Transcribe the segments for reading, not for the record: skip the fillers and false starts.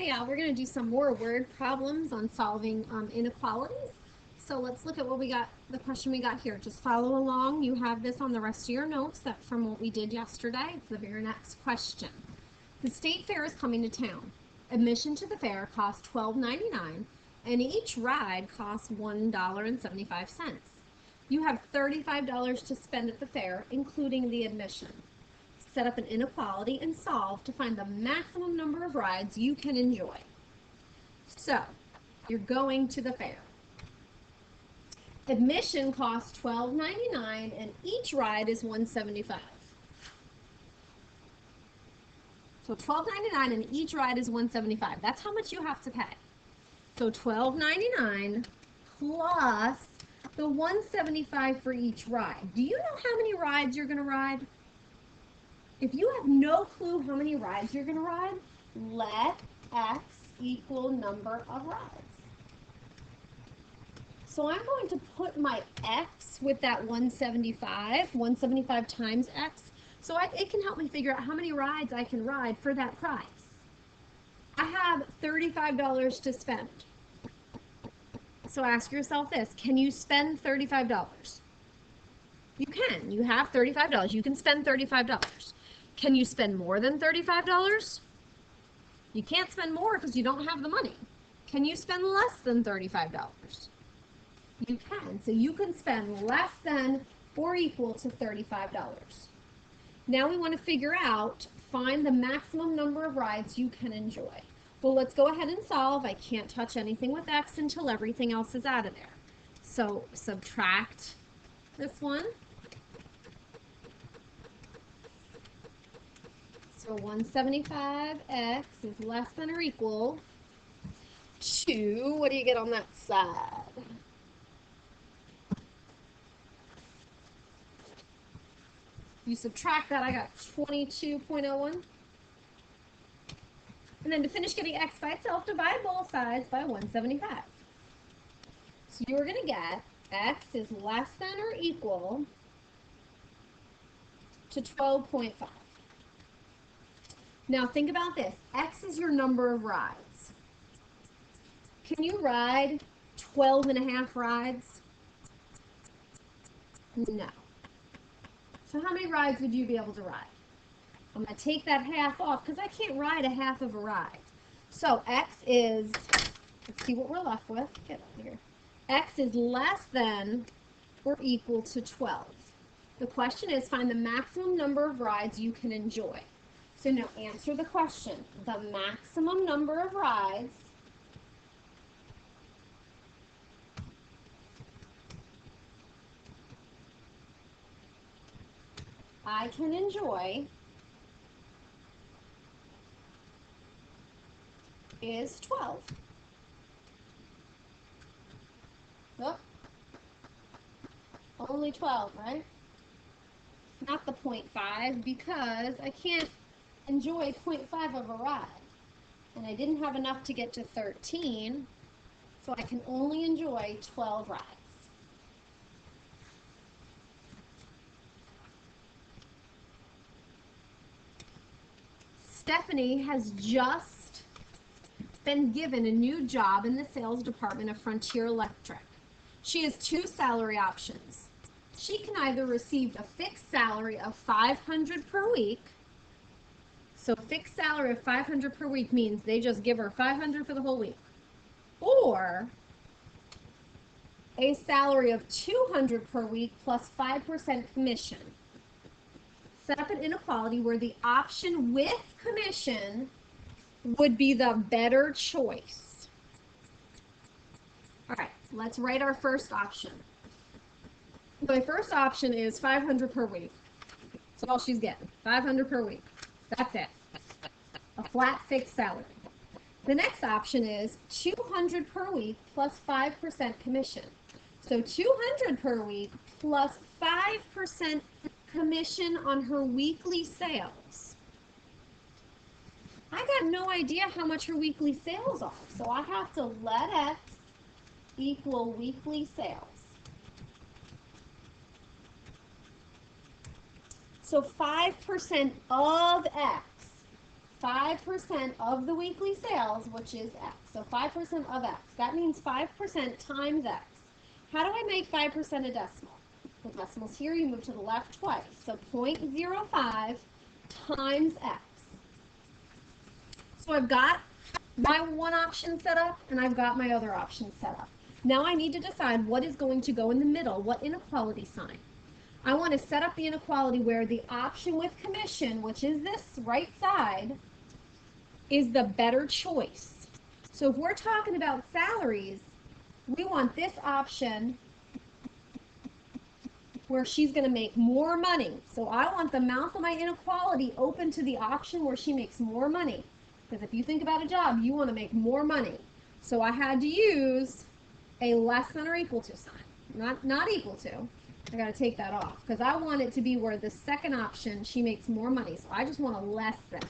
Hey, we're going to do some more word problems on solving inequalities. So let's look at what we got, the question we got here. Just follow along. You have this on the rest of your notes that from what we did yesterday. It's the very next question. The state fair is coming to town. Admission to the fair costs $12.99 and each ride costs $1.75. You have $35 to spend at the fair, including the admission. Set up an inequality and solve to find the maximum number of rides you can enjoy. So, you're going to the fair. Admission costs $12.99 and each ride is $1.75. So $12.99 and each ride is $1.75. That's how much you have to pay. So $12.99 plus the $1.75 for each ride. Do you know how many rides you're going to ride? If you have no clue how many rides you're going to ride, let X equal number of rides. So I'm going to put my X with that 175 times X, so it can help me figure out how many rides I can ride for that price. I have $35 to spend. So ask yourself this, can you spend $35? You can. You have $35. You can spend $35. Can you spend more than $35? You can't spend more because you don't have the money. Can you spend less than $35? You can. So you can spend less than or equal to $35. Now we want to figure out, find the maximum number of rides you can enjoy. Well, let's go ahead and solve. I can't touch anything with X until everything else is out of there. So subtract this one. So 175x is less than or equal to, what do you get on that side? You subtract that, I got 22.01. And then to finish getting x by itself, divide both sides by 175. So you're going to get x is less than or equal to 12.5. Now think about this. X is your number of rides. Can you ride 12 and a half rides? No. So how many rides would you be able to ride? I'm going to take that half off because I can't ride a half of a ride. So X is, let's see what we're left with. Get out here. X is less than or equal to 12. The question is, find the maximum number of rides you can enjoy. So now answer the question. The maximum number of rides I can enjoy is 12. Oh, only 12, right? Not the 0.5 because I can't enjoy 0.5 of a ride. And I didn't have enough to get to 13, so I can only enjoy 12 rides. Stephanie has just been given a new job in the sales department of Frontier Electric. She has two salary options. She can either receive a fixed salary of $500 per week. So fixed salary of $500 per week means they just give her $500 for the whole week. Or a salary of $200 per week plus 5% commission. Set up an inequality where the option with commission would be the better choice. All right, let's write our first option. My first option is $500 per week. That's all she's getting, $500 per week. That's it, a flat fixed salary. The next option is $200 per week plus 5% commission. So $200 per week plus 5% commission on her weekly sales. I got no idea how much her weekly sales are, so I have to let X equal weekly sales. So 5% of X 5% of the weekly sales, which is X. So 5% of X. That means 5% times X. How do I make 5% a decimal? The decimal's here, you move to the left twice. So 0.05 times X. So I've got my one option set up, and I've got my other option set up. Now I need to decide what is going to go in the middle, what inequality sign. I want to set up the inequality where the option with commission, which is this right side, is the better choice. So if we're talking about salaries, we want this option where she's going to make more money. So I want the mouth of my inequality open to the option where she makes more money. Because if you think about a job, you want to make more money. So I had to use a less than or equal to sign. Not equal to. I got to take that off because I want it to be where the second option, she makes more money. So I just want a less than.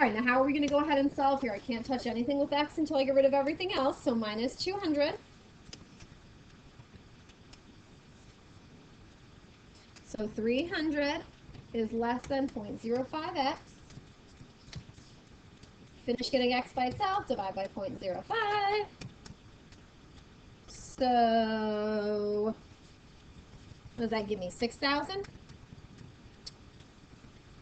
All right, now how are we going to go ahead and solve here? I can't touch anything with X until I get rid of everything else. So minus 200. So 300 is less than 0.05x. Finish getting X by itself, divide by 0.05. So, what does that give me? 6,000?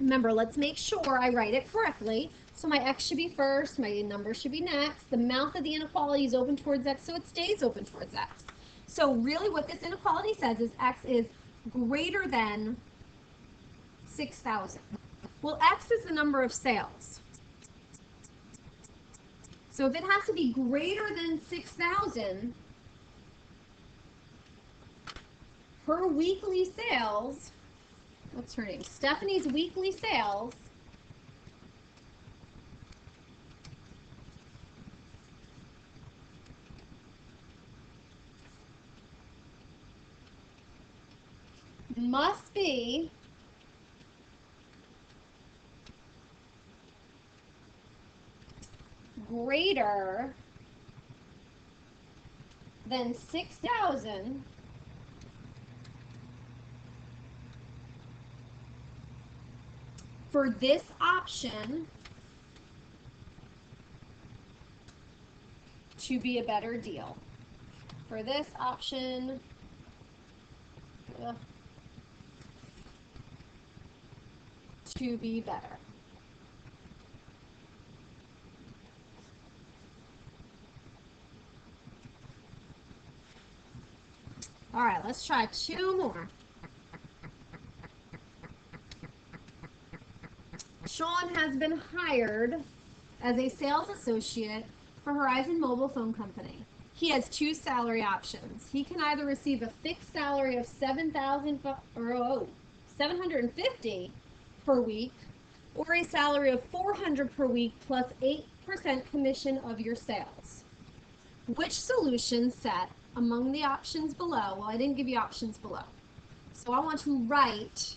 Remember, let's make sure I write it correctly. So my X should be first, my number should be next. The mouth of the inequality is open towards X, so it stays open towards X. So really what this inequality says is X is greater than 6,000. Well, X is the number of sales. So if it has to be greater than 6,000, her weekly sales, what's her name? Stephanie's weekly sales must be greater than 6,000 for this option to be a better deal. For this option to be better. All right, let's try two more. Sean has been hired as a sales associate for Horizon Mobile Phone Company. He has two salary options. He can either receive a fixed salary of $750 per week or a salary of $400 per week plus 8% commission of your sales. Which solution set among the options below? Well, I didn't give you options below. So I want to write,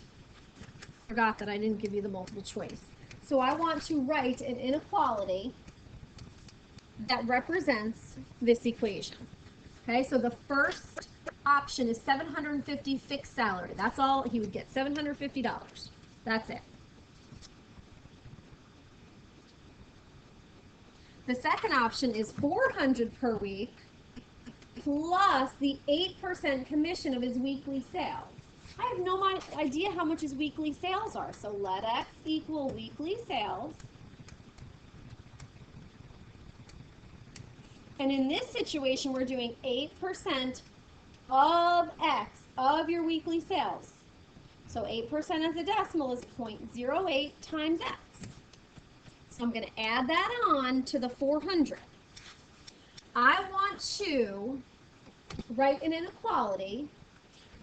forgot that I didn't give you the multiple choice. So I want to write an inequality that represents this equation. Okay, so the first option is 750 fixed salary. That's all he would get, $750. That's it. The second option is 400 per week plus the 8% commission of his weekly sales. I have no idea how much his weekly sales are, so let X equal weekly sales. And in this situation, we're doing 8% of X, of your weekly sales. So 8% as a decimal is 0.08 times X. So I'm going to add that on to the 400. I want to write an inequality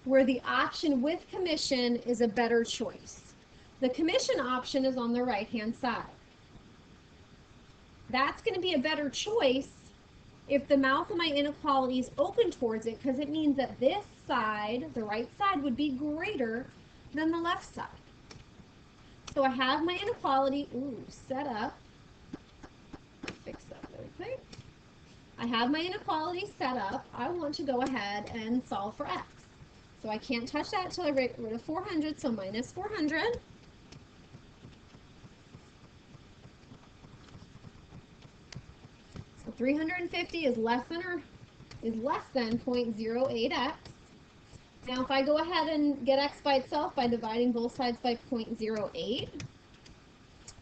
where the option with commission is a better choice. The commission option is on the right-hand side. That's going to be a better choice if the mouth of my inequality is open towards it, because it means that this side, the right side, would be greater than the left side. So I have my inequality set up. Fix that really quick. I have my inequality set up. I want to go ahead and solve for X. So I can't touch that until I get rid of 400, so minus 400. 350 is less than 0.08x. Now if I go ahead and get x by itself by dividing both sides by 0.08,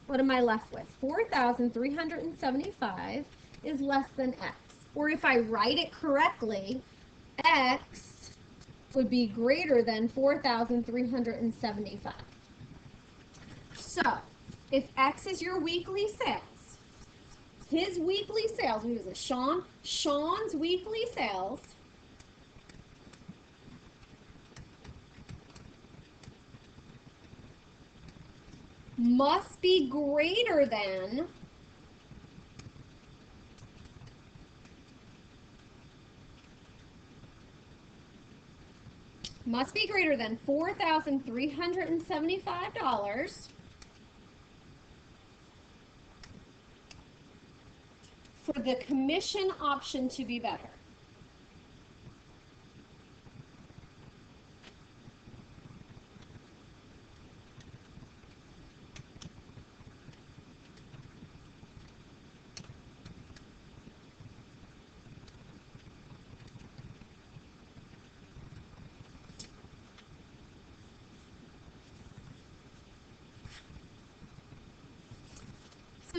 what am I left with? 4,375 is less than x. Or if I write it correctly, x would be greater than 4,375. So, if x is your weekly sales, his weekly sales, what is it, Sean's weekly sales must be greater than 4,375 for the commission option to be better.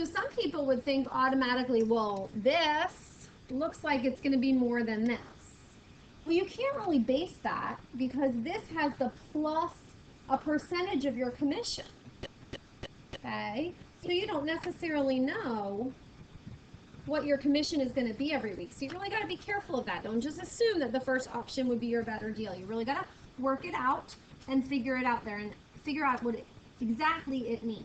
So some people would think automatically, well, this looks like it's going to be more than this. Well, you can't really base that because this has the plus a percentage of your commission. Okay? So you don't necessarily know what your commission is going to be every week. So you really got to be careful of that. Don't just assume that the first option would be your better deal. You really got to work it out and figure it out there and figure out what exactly it means.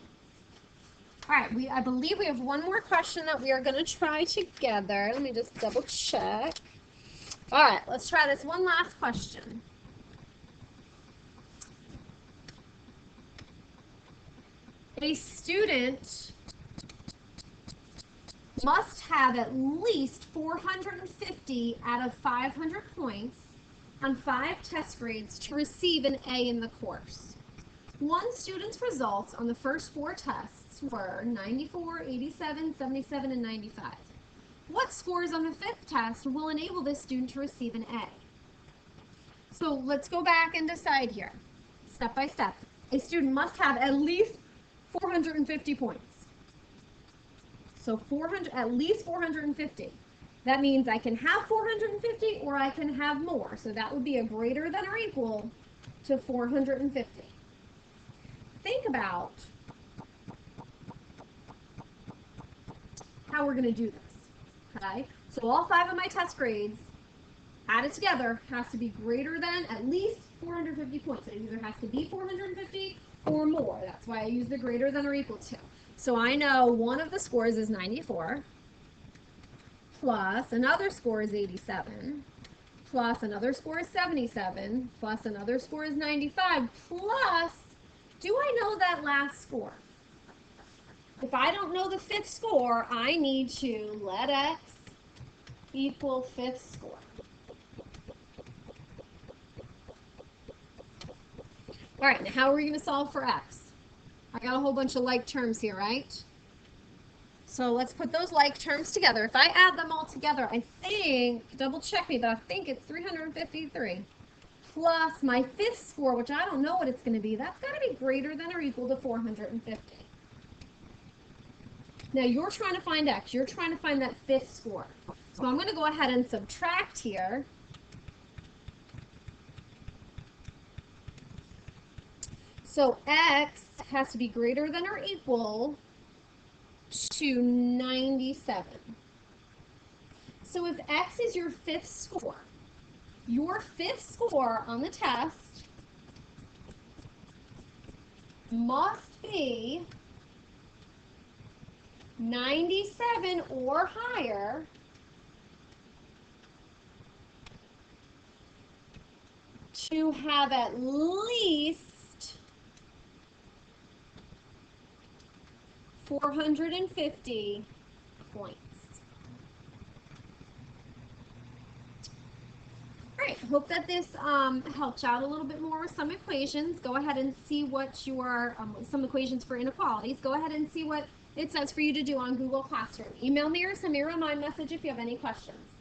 All right, I believe we have one more question that we are going to try together. Let me just double check. All right, let's try this one last question. A student must have at least 450 out of 500 points on 5 test grades to receive an A in the course. One student's results on the first 4 tests were 94, 87, 77, and 95. What scores on the 5th test will enable this student to receive an A? So let's go back and decide here, step by step. A student must have at least 450 points. So at least 450. That means I can have 450 or I can have more. So that would be a greater than or equal to 450. Think about how we're going to do this, okay? So all 5 of my test grades added together has to be greater than at least 450 points. It either has to be 450 or more. That's why I use the greater than or equal to. So I know one of the scores is 94, plus another score is 87, plus another score is 77, plus another score is 95, plus, do I know that last score? If I don't know the 5th score, I need to let x equal 5th score. All right, now how are we going to solve for x? I got a whole bunch of like terms here, right? So let's put those like terms together. If I add them all together, I think, double check me, but I think it's 353 plus my 5th score, which I don't know what it's going to be. That's got to be greater than or equal to 450. Now you're trying to find x. You're trying to find that 5th score. So I'm going to go ahead and subtract here. So x has to be greater than or equal to 97. So if x is your 5th score, your 5th score on the test must be 97 or higher to have at least 450 points. All right, hope that this helped you out a little bit more with some equations. Go ahead and see what your, some equations for inequalities. Go ahead and see what it says for you to do on Google Classroom. Email me or send me a remind message if you have any questions.